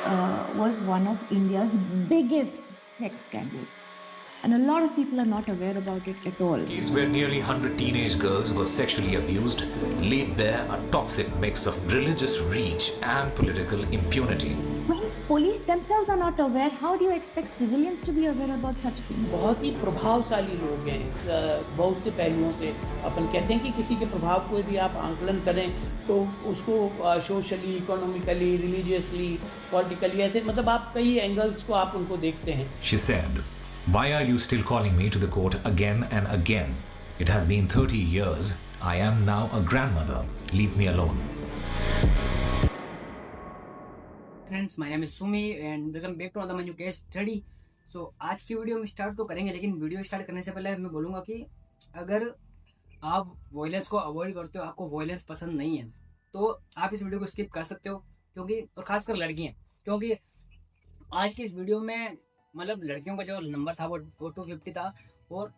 was one of India's biggest sex scandal, and a lot of people are not aware about it at all. Case where nearly 100 teenage girls were sexually abused laid bare a toxic mix of religious reach and political impunity. When police themselves are not aware, how do you expect civilians to be aware about such things? बहुत ही प्रभावशाली लोग हैं बहुत से पहलुओं से। अपन कहते हैं कि किसी के प्रभाव को यदि आप आंकलन करें तो उसको सोशली, इकोनॉमिकली, रिलीजियसली, पॉलिटिकली, ऐसे मतलब आप कई एंगल्स को आप उनको देखते हैं। She said, "Why are you still calling me to the court again and again? It has been 30 years. I am now a grandmother. Leave me alone." Friends, my name is Sumi and welcome back to another new case study. सो आज की video में start तो करेंगे, लेकिन video start करने से पहले मैं बोलूँगा कि अगर आप वॉयलेंस को अवॉइड करते हो, आपको वॉयलेंस पसंद नहीं है, तो आप इस वीडियो को स्किप कर सकते हो। क्योंकि और खासकर लड़कियाँ, क्योंकि आज की इस वीडियो में मतलब लड़कियों का जो नंबर था वो 250 था और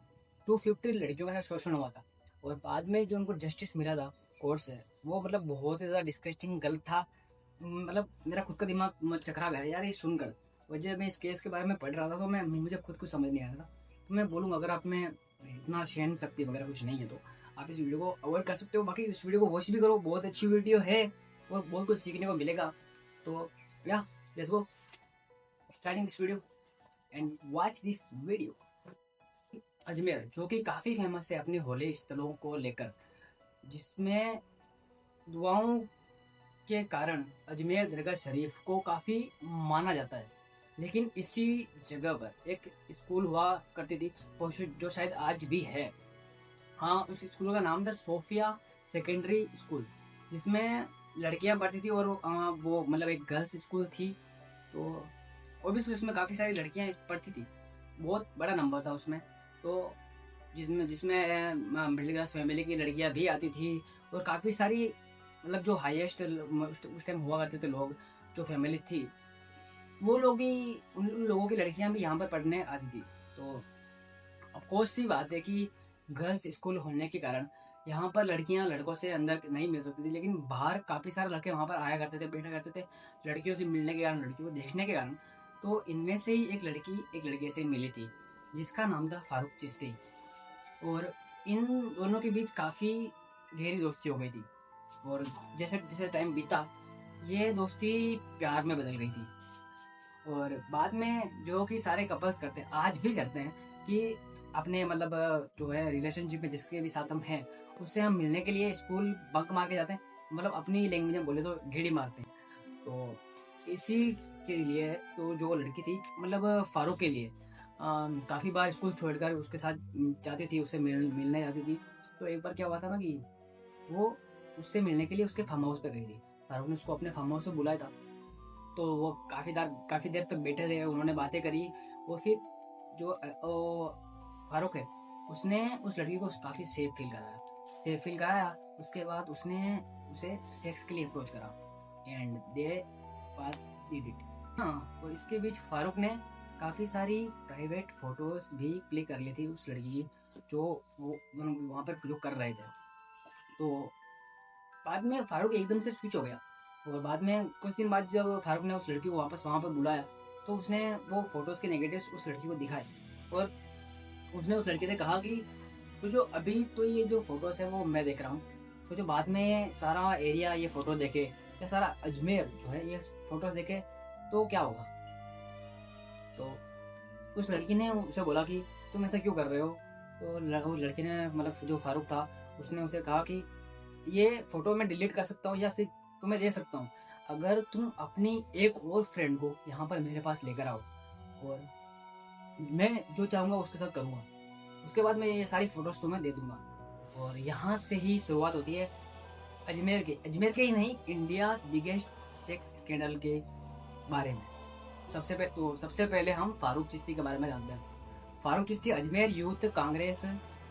250 लड़कियों के साथ शोषण हुआ था। और बाद में जो उनको जस्टिस मिला था कोर्ट से, वो मतलब बहुत ही ज़्यादा डिस्कस्टिंग गलत था। मतलब मेरा खुद का दिमाग चकरा गया यार ये सुनकर। और जब मैं इस केस के बारे में पढ़ रहा था तो मुझे खुद कुछ समझ नहीं आ रहा था। तो मैं बोलूँगा अगर आप में इतना सहन शक्ति वगैरह कुछ नहीं है तो आप इस वीडियो को अवॉइड कर सकते हो। बाकी इस वीडियो को वॉच भी करो, बहुत अच्छी वीडियो है और बहुत कुछ सीखने को मिलेगा। तो या let's go starting this video and watch this video. Ajmer जो कि काफ़ी फेमस है अपने होली स्थलों को लेकर, जिसमें दुआओं के कारण अजमेर दरगाह शरीफ को काफ़ी माना जाता है। लेकिन इसी जगह पर एक स्कूल हुआ करती थी जो शायद आज भी है। हाँ, उस स्कूल का नाम था सोफिया सेकेंडरी स्कूल, जिसमें लड़कियां पढ़ती थी और वो मतलब एक गर्ल्स स्कूल थी। तो ऑब्वियसली उसमें काफ़ी सारी लड़कियां पढ़ती थी, बहुत बड़ा नंबर था उसमें। तो जिसमें जिसमें मिडिल क्लास फैमिली की लड़कियां भी आती थी और काफ़ी सारी मतलब जो हाईएस्ट उस टाइम हुआ करते थे लोग, जो फैमिली थी, वो लोग भी उन लोगों की लड़कियां भी यहाँ पर पढ़ने आती थी। तो अफकोर्स सी बात है कि गर्ल्स स्कूल होने के कारण यहाँ पर लड़कियां लड़कों से अंदर नहीं मिल सकती थी, लेकिन बाहर काफ़ी सारे लड़के वहाँ पर आया करते थे, बैठा करते थे लड़कियों से मिलने के कारण, लड़कियों को देखने के कारण। तो इनमें से ही एक लड़के से मिली थी जिसका नाम था फारूक चिश्ती। और इन दोनों के बीच काफ़ी गहरी दोस्ती हो गई थी और जैसे जैसे टाइम बीता ये दोस्ती प्यार में बदल गई थी। और बाद में जो कि सारे कपल्स करते हैं, आज भी करते हैं, कि अपने मतलब जो है रिलेशनशिप में जिसके भी साथ हम हैं उससे हम मिलने के लिए स्कूल बंक मार के जाते हैं, मतलब अपनी लैंग्वेज में बोले तो गेड़ी मारते हैं। तो इसी के लिए तो जो लड़की थी मतलब फारूक के लिए काफ़ी बार स्कूल छोड़कर उसके साथ जाती थी, उससे मिलने जाती थी। तो एक बार क्या हुआ था ना कि वो उससे मिलने के लिए उसके फार्म हाउस पे गई थी। फारूक ने उसको अपने फार्म हाउस पे बुलाया था। तो वो काफ़ी देर तक बैठे थे, उन्होंने बातें करी। और फिर जो फारूक है उसने उस लड़की को काफ़ी सेफ फील कराया। उसके बाद उसने उसे सेक्स के लिए अप्रोच करा and they pass did it. हाँ, और इसके बीच फारूक ने काफ़ी सारी प्राइवेट फोटोज भी क्लिक कर ली थी उस लड़की की, जो वो वहाँ पर क्लिक कर रहे थे। तो बाद में फारूक एकदम से स्विच हो गया। और बाद में कुछ दिन बाद जब फारूक ने उस लड़की को वापस वहाँ पर बुलाया तो उसने वो फोटोज़ के नेगेटिव्स उस लड़की को दिखाए और उसने उस लड़की से कहा कि तो जो अभी तो ये जो फोटोज़ है वो मैं देख रहा हूँ, तो जो बाद में सारा एरिया ये फ़ोटो देखे या सारा अजमेर जो है ये फ़ोटोज़ देखे तो क्या होगा। तो उस लड़की ने उसे बोला कि तुम ऐसा क्यों कर रहे हो। तो वो लड़की ने मतलब जो फारूक था उसने उसे कहा कि ये फ़ोटो मैं डिलीट कर सकता हूँ या फिर तुम्हें दे सकता हूँ अगर तुम अपनी एक और फ्रेंड को यहाँ पर मेरे पास लेकर आओ और मैं जो चाहूँगा उसके साथ करूँगा। उसके बाद मैं ये सारी फ़ोटोज़ तुम्हें दे दूँगा। और यहाँ से ही शुरुआत होती है अजमेर के ही नहीं, इंडिया बिगेस्ट सेक्स स्कैंडल के बारे में। सबसे पहले हम फारूक चिश्ती के बारे में जानते हैं। फारूक चिश्ती अजमेर यूथ कांग्रेस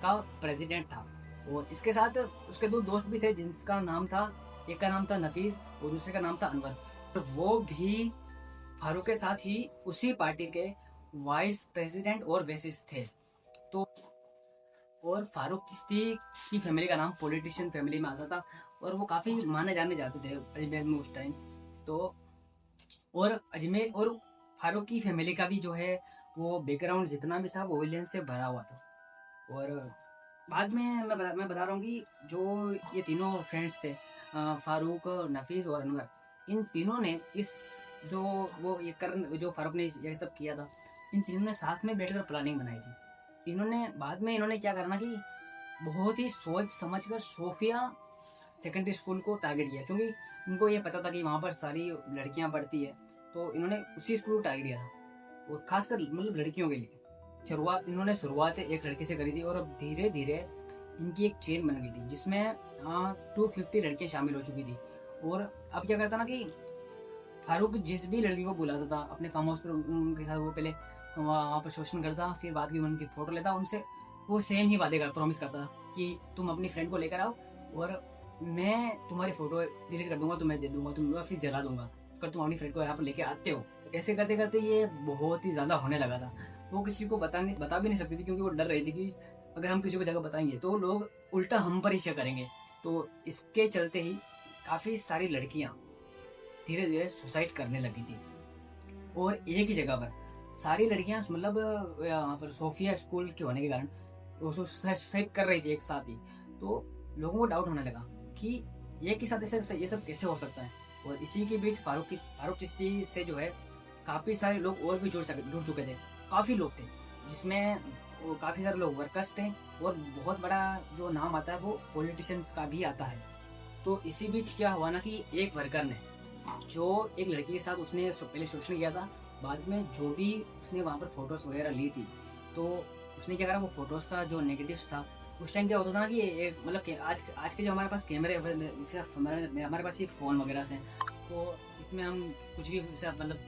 का प्रेसिडेंट था और इसके साथ उसके दो दोस्त भी थे, जिसका नाम था, एक का नाम था नफीस और दूसरे का नाम था अनवर। तो वो भी फारूक के साथ ही उसी पार्टी के वाइस प्रेसिडेंट और बेसिस थे। तो और फारूक चिश्ती की फैमिली का नाम पॉलिटिशियन फैमिली में आता था और वो काफ़ी माने जाने जाते थे अजमेर में उस टाइम। तो और अजमेर और फारूक की फैमिली का भी जो है वो बैकग्राउंड जितना भी था वो विलियंस से भरा हुआ था। और बाद में मैं बता रहा हूँ कि जो ये तीनों फ्रेंड्स थे, फारूक, नफीस और अनवर, इन तीनों ने इस जो वो ये कर जो फारूक ने ये सब किया था, इन तीनों ने साथ में बैठकर प्लानिंग बनाई थी। इन्होंने क्या करना कि बहुत ही सोच समझकर सोफिया सेकेंडरी स्कूल को टारगेट किया, क्योंकि उनको ये पता था कि वहाँ पर सारी लड़कियाँ पढ़ती है, तो इन्होंने उसी स्कूल को टारगेट किया था, और खासकर मतलब लड़कियों के लिए। शुरुआत एक लड़की से करी थी, और अब धीरे धीरे इनकी एक चेन बन गई थी जिसमें 250 लड़कियां शामिल हो चुकी थी। और अब क्या करता ना कि फारूक जिस भी लड़की को बुलाता था अपने फार्म हाउस पर, उनके साथ वो पहले वहाँ पर शोषण करता, फिर बाद में उनकी फोटो लेता, उनसे वो सेम ही वादे प्रॉमिस करता कि तुम अपनी फ्रेंड को लेकर आओ और मैं तुम्हारी फोटो डिलीट कर दूंगा, तुम्हें दे दूंगा, तुम फिर जला दूंगा अगर तुम अपनी फ्रेंड को यहाँ पर लेके आते हो। ऐसे करते करते ये बहुत ही ज्यादा होने लगा था। वो किसी को बता भी नहीं सकती थी, क्योंकि वो डर रही थी कि अगर हम किसी को जगह बताएंगे तो लोग उल्टा हम पर ही शक करेंगे। तो इसके चलते ही काफी सारी लड़कियां धीरे धीरे सुसाइड करने लगी थी, और एक ही जगह पर सारी लड़कियां मतलब यहाँ पर सोफिया स्कूल के होने के कारण वो सुसाइड कर रही थी एक साथ ही। तो लोगों को डाउट होने लगा कि एक ही साथ ऐसे ये सब कैसे हो सकता है। और इसी के बीच फारूक चिश्ती से जो है काफी सारे लोग और भी जुड़ चुके थे, काफी लोग थे, जिसमें वो काफी सारे लोग वर्कर्स थे, और बहुत बड़ा जो नाम आता है वो पॉलिटिशियंस का भी आता है। तो इसी बीच क्या हुआ ना कि एक वर्कर ने जो एक लड़की के साथ उसने पहले शोषण किया था, बाद में जो भी उसने वहाँ पर फोटोज वगैरह ली थी, तो उसने क्या करा, वो फोटोज का जो नेगेटिव्स था, उस टाइम क्या होता था ना कि एक मतलब कि आज के जो हमारे पास कैमरे हमारे पास ये फ़ोन वगैरह से, तो इसमें हम कुछ भी मतलब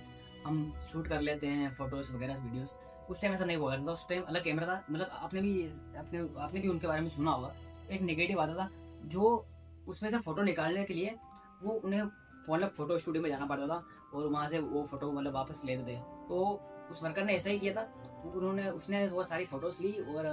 हम शूट कर लेते हैं फोटोज वगैरह वीडियोस। उस टाइम ऐसा नहीं हुआ करता था, उस टाइम अलग कैमरा था। मतलब आपने भी उनके बारे में सुना होगा, एक नेगेटिव आता था जो उसमें से फोटो निकालने के लिए वो उन्हें फोटो स्टूडियो में जाना पड़ता था, और वहाँ से वो फोटो मतलब वापस लेते थे। तो उस वर्कर ने ऐसा ही किया था, उसने वो सारी फोटोज ली और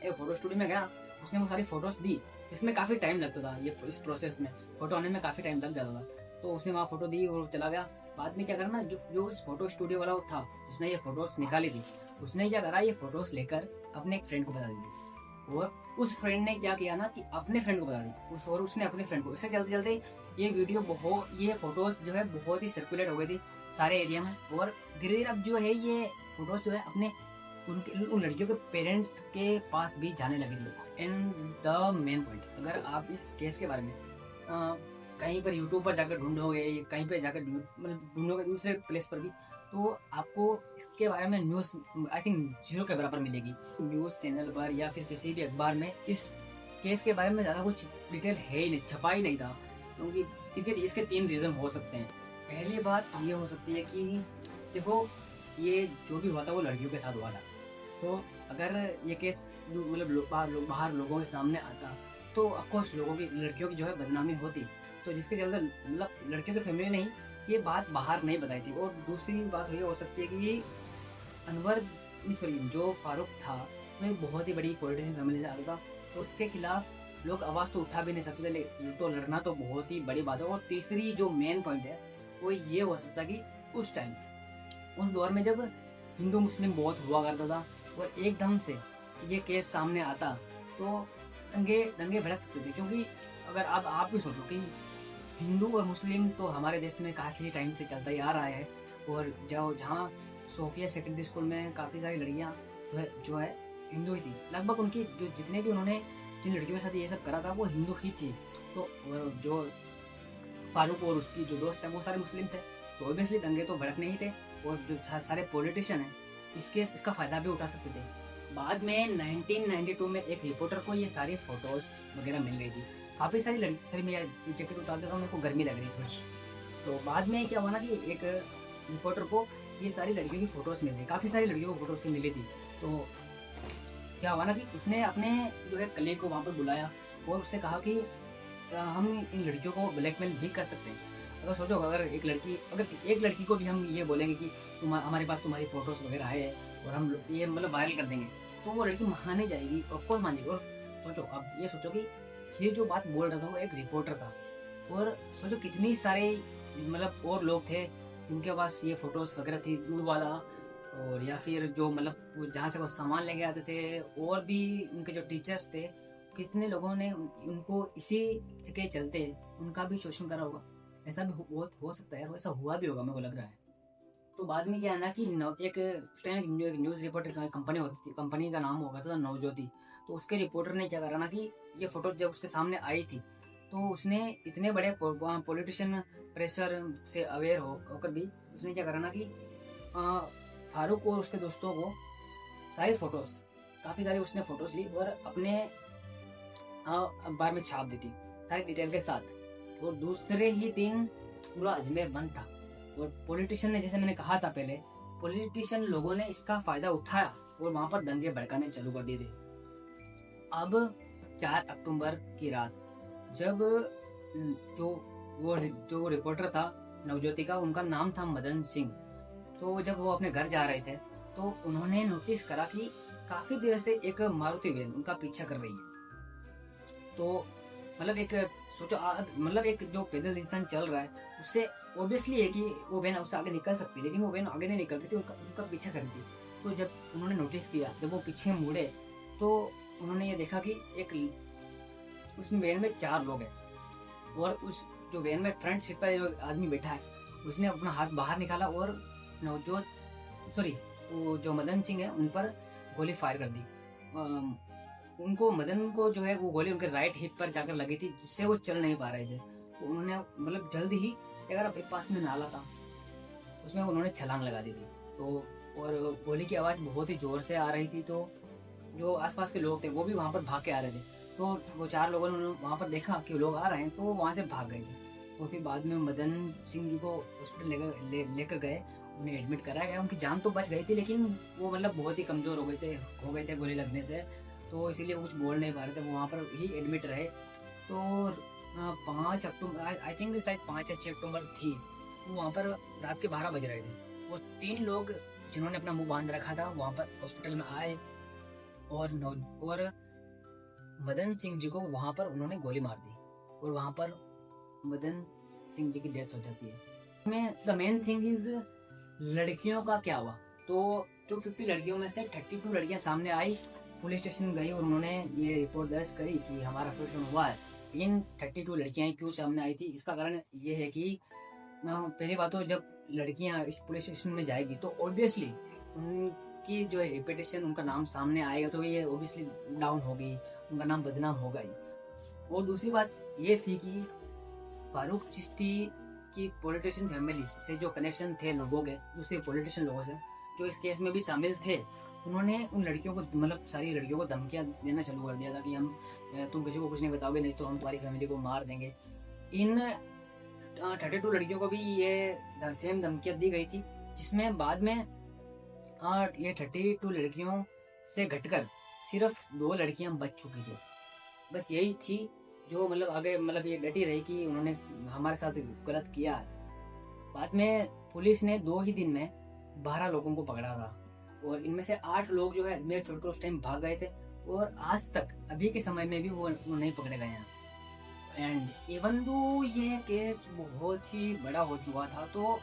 एक फोटो स्टूडियो में गया, उसने वो सारी फोटोज दी, जिसमें काफी टाइम लगता था। ये इस प्रोसेस में फोटो आने में काफी टाइम लग जाता था। तो उसने वहाँ फोटो दी और चला गया। बाद में क्या करना, जो उस फोटो स्टूडियो वाला था जिसने ये फोटोज निकाली थी, उसने क्या करा, ये फोटोज लेकर अपने एक फ्रेंड को बता दी, और उस फ्रेंड ने क्या किया ना कि अपने फ्रेंड को बता दी, और उसने अपने फ्रेंड को। इससे चलते चलते ये फोटोज जो है बहुत ही सर्कुलेट हो गई थी सारे एरिया में, और धीरे धीरे अब जो है ये फोटोज जो है अपने उन लड़कियों के पेरेंट्स के पास भी जाने लगी थी। एंड द मेन पॉइंट, अगर आप इस केस के बारे में कहीं पर यूट्यूब पर जाकर ढूंढोगे, कहीं पर जाकर मतलब ढूंढोगे दूसरे प्लेस पर भी, तो आपको इसके बारे में न्यूज़ आई थिंक 0 के बराबर मिलेगी। न्यूज़ चैनल पर या फिर किसी भी अखबार में इस केस के बारे में ज़्यादा कुछ डिटेल है ही नहीं, छपा ही नहीं था, क्योंकि इसके 3 रीज़न हो सकते हैं। पहली बात ये हो सकती है कि देखो, ये जो भी हुआ था वो लड़कियों के साथ हुआ था, तो अगर ये केस मतलब बाहर लोगों के सामने आता तो ऑफकोर्स लड़कियों की जो है बदनामी होती, तो जिसके चलते मतलब लड़कियों की फैमिली ने ये बात बाहर नहीं बताई थी। और दूसरी बात ये हो सकती है कि अनवर जो फारूक था वो एक बहुत ही बड़ी पॉलिटिशियन फैमिली से आता था, तो उसके खिलाफ लोग आवाज़ तो उठा भी नहीं सकते थे, तो लड़ना तो बहुत ही बड़ी बात है। और तीसरी जो मेन पॉइंट है वो ये हो सकता है कि उस टाइम उस दौर में जब हिंदू मुस्लिम बहुत हुआ करता था और एकदम से ये केस सामने आता तो दंगे भड़क सकते थे। क्योंकि अगर आप भी सोचो कि हिंदू और मुस्लिम तो हमारे देश में काफ़ी टाइम से चलता ही आ रहा है, और जहाँ सोफिया सेकेंडरी स्कूल में काफ़ी सारी लड़कियाँ जो है हिंदू ही थी, लगभग उनकी जो जितने भी उन्होंने जिन लड़कियों के साथ ये सब करा था वो हिंदू ही थी। तो जो फारूक और उसकी जो दोस्त है वो सारे मुस्लिम थे, तो ऑब्वियसली दंगे तो भड़कने ही थे, और जो सारे पॉलिटिशियन हैं इसका फ़ायदा भी उठा सकते थे। बाद में 1992 में एक रिपोर्टर को ये सारी फोटोज वगैरह मिल गई थी। काफ़ी सारी लड़की मैं जैकेट उतार देता हूँ, मेरे को गर्मी लग रही थी। तो बाद में क्या हुआ ना कि एक रिपोर्टर को ये सारी लड़कियों की फ़ोटोज़ मिल गई, काफ़ी सारी लड़कियों को फोटोज से मिली थी। तो क्या हुआ ना कि उसने अपने जो है कलीग को वहाँ पर बुलाया और उससे कहा कि हम इन लड़कियों को ब्लैकमेल भी कर सकते हैं। अगर सोचो, अगर एक लड़की को भी हम ये बोलेंगे कि हमारे पास तुम्हारी फ़ोटोज़ वगैरह है और हम ये मतलब वायरल कर देंगे, तो वो लड़की माने जाएगी और कौन मानेगी। और सोचो, अब ये सोचो कि ये जो बात बोल रहा था वो एक रिपोर्टर था, और सोचो कितनी सारे मतलब और लोग थे जो ये बात बोल रहे थे, और ये सारी लड़कियों की फोटोज मिल गई, काफी सारी लड़कियों को फोटोज से मिल गई थी। तो क्या हुआ ना कि उसने अपने जो है कलीग को वहाँ पर बुलाया और उससे कहा कि हम इन लड़कियों को भी हम ये बोलेंगे कि हमारे पास तुम्हारी फोटोज वगैरह है और हम ये मतलब वायरल कर देंगे, तो वो लड़की माने जाएगी और कौन मानेगी। और सोचो, अब ये सोचो कि ये जो बात बोल रहा था वो एक रिपोर्टर था, और सोचो कितनी सारे मतलब और लोग थे जिनके पास ये फोटोज वगैरह थी, दूध वाला और या फिर जो मतलब वो जहाँ से वो सामान लेके आते थे, और भी उनके जो टीचर्स थे, कितने लोगों ने उनको इसी के चलते उनका भी शोषण करा होगा। ऐसा भी बहुत हो सकता है यार, ऐसा हुआ भी होगा मेरे को लग रहा है। तो बाद में क्या है ना कि एक टाइम एक न्यूज़ रिपोर्टर कंपनी होती थी, कंपनी का नाम होगा था नवज्योति। तो उसके रिपोर्टर ने क्या करा ना कि ये फोटो जब उसके सामने आई थी तो उसने इतने बड़े पॉलिटिशियन प्रेशर से अवेयर होकर भी उसने क्या करा ना कि फारूक और उसके दोस्तों को सारी फोटोज, काफ़ी सारी उसने फोटोज ली और अपने अखबार में छाप दी थी सारी डिटेल के साथ। और दूसरे ही दिन पूरा अजमेर बंद था। और पॉलिटिशियन ने, जैसे मैंने कहा था पहले, पॉलिटिशियन लोगों ने इसका फायदा उठाया और वहां पर दंगे भड़काने चालू कर दिए थे। अब 4 अक्टूबर की रात जब जो रिपोर्टर था नवज्योति का, उनका नाम था मदन सिंह, तो जब वो अपने घर जा रहे थे तो उन्होंने नोटिस करा कि काफी देर से एक मारुति वैन उनका पीछा कर रही है। तो मतलब एक सोचो, मतलब एक जो पैदल इंसान चल रहा है उससे ऑब्वियसली है कि वो वैन उससे आगे निकल सकती है, लेकिन वो वैन आगे नहीं निकल रही थी, उनका पीछा कर रही थी। तो जब उन्होंने नोटिस किया, जब वो पीछे मुड़े तो उन्होंने ये देखा कि एक उसमें वैन में 4 लोग हैं और उस जो वैन में फ्रंट सीट पर जो आदमी बैठा है उसने अपना हाथ बाहर निकाला और वो जो मदन सिंह है उन पर गोली फायर कर दी। उनको मदन को जो है वो गोली उनके राइट हिप पर जाकर लगी थी, जिससे वो चल नहीं पा रहे थे। तो उन्होंने मतलब जल्द ही अगर एक पास में नाला था उसमें उन्होंने छलांग लगा दी थी। तो और गोली की आवाज़ बहुत ही जोर से आ रही थी, तो जो आसपास के लोग थे वो भी वहाँ पर भाग के आ रहे थे। तो वो 4 लोगों ने वहाँ पर देखा कि लोग आ रहे हैं तो वो वहाँ से भाग गए थे। तो फिर बाद में मदन सिंह जी को हॉस्पिटल लेकर गए, उन्हें एडमिट कराया गया। उनकी जान तो बच गई थी, लेकिन वो मतलब बहुत ही कमज़ोर हो गए थे गोली लगने से, तो इसीलिए वो कुछ बोल नहीं पा रहे थे, वो वहाँ पर ही एडमिट रहे। तो 5 अक्टूबर, आई थिंक शायद 5 या 6 अक्टूबर थी, वो वहाँ पर रात के 12 बज रहे थे। वो 3 लोग जिन्होंने अपना मुंह बांध रखा था वहाँ पर हॉस्पिटल में आए और मदन सिंह जी को वहाँ पर उन्होंने गोली मार दी और वहाँ पर मदन सिंह जी की डेथ हो जाती है। द मेन थिंग इज लड़कियों का क्या हुआ। तो जो 50 लड़कियों में से 32 लड़कियां सामने आई, पुलिस स्टेशन गई और उन्होंने ये रिपोर्ट दर्ज करी कि हमारा शोषण हुआ है। लेकिन 32 लड़कियां क्यों सामने आई थी, इसका कारण ये है कि पहली बात तो जब लड़कियां पुलिस स्टेशन में जाएगी तो ऑब्वियसली उनकी जो रेपुटेशन, उनका नाम सामने आएगा, तो ये ऑब्वियसली डाउन होगी, उनका नाम बदनाम होगा ही। और दूसरी बात ये थी कि फारूक चिश्ती की पॉलिटिशियन फैमिली से जो कनेक्शन थे लोगों के, दूसरे पॉलिटिशियन लोगों से जो इस केस में भी शामिल थे, उन्होंने उन लड़कियों को, मतलब सारी लड़कियों को धमकियां देना चालू कर दिया था कि तुम किसी को कुछ नहीं बताओगे नहीं तो हम तुम्हारी फैमिली को मार देंगे। इन 32 लड़कियों को भी ये सेम धमकियां दी गई थी, जिसमें बाद में ये 32 लड़कियों से घटकर सिर्फ 2 लड़कियां बच चुकी थी। बस यही थी जो मतलब आगे मतलब ये डटी रही कि उन्होंने हमारे साथ गलत किया है। बाद में पुलिस ने 2 ही दिन में 12 लोगों को पकड़ा था और इनमें से 8 लोग जो है मेरे छोटे उस टाइम भाग गए थे और आज तक अभी के समय में भी वो नहीं पकड़े गए हैं। एंड इवन दो ये केस बहुत ही बड़ा हो चुका था, तो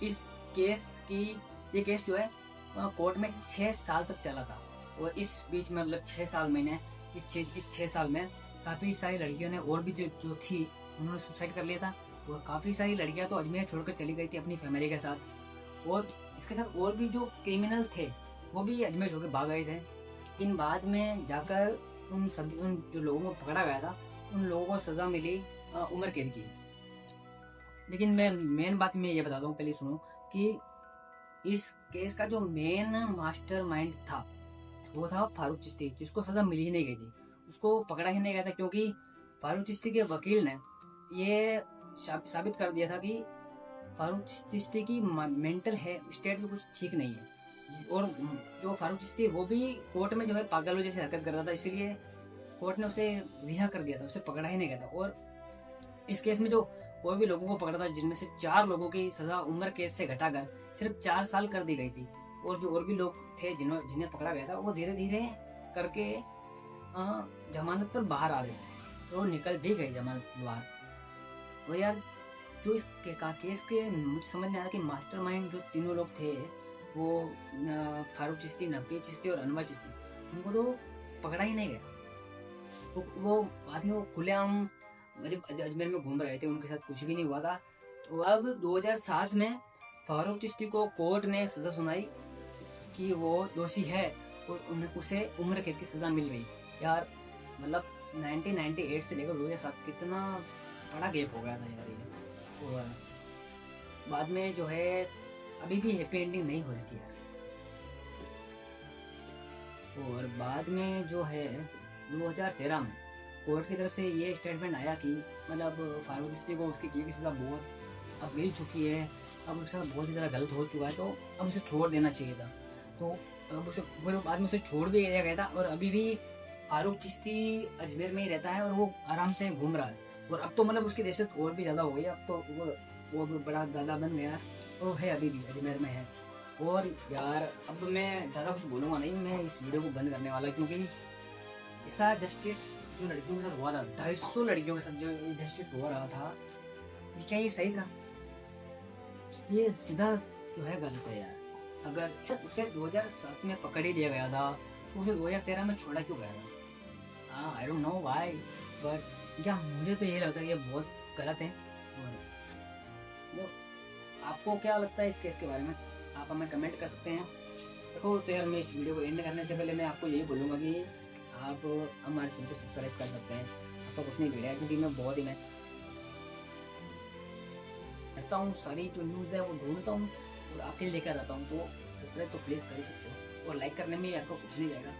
इस ये केस जो है कोर्ट में 6 साल तक चला था। और इस बीच में मतलब 6 साल मैंने इस 6 साल में काफ़ी सारी लड़कियों ने और भी जो थी उन्होंने सुसाइड कर लिया था और काफ़ी सारी लड़कियां तो अजमेर छोड़कर चली गई थी अपनी फैमिली के साथ। और इसके साथ और भी जो क्रिमिनल थे वो भी अजमेर छोड़कर भाग गए थे। इन बाद में जाकर उन जो लोगों को पकड़ा गया था उन लोगों को सज़ा मिली उम्र कैद की। लेकिन मैं मेन बात मैं ये बताता हूँ, पहले सुनो, कि इस केस का जो मेन मास्टरमाइंड था वो था फारूक चिश्ती, जिसको सज़ा मिल ही नहीं गई थी, उसको पकड़ा ही नहीं गया था, क्योंकि फारूक चिश्ती के वकील ने ये साबित कर दिया था कि फारूक चिश्ती की मेंटल स्टेट भी कुछ ठीक नहीं है। और जो फारूक चिश्ती वो भी कोर्ट में जो है पागलों जैसे हरकत कर रहा था, इसीलिए कोर्ट ने उसे रिहा कर दिया था, उसे पकड़ा ही नहीं गया था। और इस केस में जो और भी लोगों को पकड़ा था, जिनमें से 4 लोगों की सजा उम्र कैद से घटाकर सिर्फ 4 साल कर दी गई थी। और जो और भी लोग थे जिन्हें पकड़ा गया था वो धीरे धीरे करके जमानत पर बाहर आ गए, तो निकल भी गए जमानत बाहर। और यार जो इस केस के मुझे समझ नहीं आ रहा कि मास्टरमाइंड जो तीनों लोग थे वो फारूक चिश्ती, नबी चिश्ती और अनवर चिश्ती, उनको तो पकड़ा ही नहीं गया। तो वो बाद में वो खुलेआम अजमेर में घूम रहे थे, उनके साथ कुछ भी नहीं हुआ था। तो अब 2007 में फारूक चिश्ती को कोर्ट ने सज़ा सुनाई कि वो दोषी है और उन्हें उसे उम्र कैद की सज़ा मिल गई। यार मतलब 1998 से लेकर 2007 कितना बड़ा गैप हो गया था यार ये। और बाद में जो है अभी भी हैप्पी एंडिंग नहीं हो रही थी यार। और बाद में जो है 2013 में कोर्ट की तरफ से ये स्टेटमेंट आया कि मतलब फारूक चिश्ती को उसकी की सज़ा बहुत अब मिल चुकी है, अब उसके साथ बहुत ही ज़्यादा गलत हो चुका है, तो अब उसे छोड़ देना चाहिए था। तो अब उसे फिर बाद में उसे छोड़ भी दिया गया था। और अभी भी फारूक चिश्ती अजमेर में ही रहता है और वो आराम से घूम रहा है। और अब तो मतलब उसकी दहशत और भी ज़्यादा हो गई, अब तो वो भी बड़ा दादा बन गया, वो है अभी भी अजमेर में है। और यार अब मैं ज़्यादा कुछ बोलूँगा नहीं, मैं इस वीडियो को बंद करने वाला, क्योंकि ऐसा जस्टिस जो लड़कियों के साथ हुआ था, 250 लड़कियों के साथ जो जस्टिस हो रहा था, क्या ये सही था? ये सीधा जो है गलत है यार। अगर उसे 2007 में पकड़ ही लिया गया था तो उसे 2013 में छोड़ा क्यों गया था? I don't know why, but या मुझे तो ये लगता है कि ये बहुत गलत है। और आपको क्या लगता है इस केस के बारे में, आप हमें कमेंट कर सकते हैं। देखो तो यार मैं इस वीडियो को एंड करने से पहले मैं आपको यही बोलूँगा कि आप हमारे चैनल को सब्सक्राइब कर सकते हैं। आपको कुछ नहीं मिलेगा क्योंकि मैं बहुत ही मैं करता हूँ, सारी जो न्यूज़ है वो ढूंढता हूँ और आपके लिए लेकर आता हूँ। तो सब्सक्राइब तो प्लीज़ कर ही सकते हो और लाइक करने में आपको कुछ नहीं जाएगा।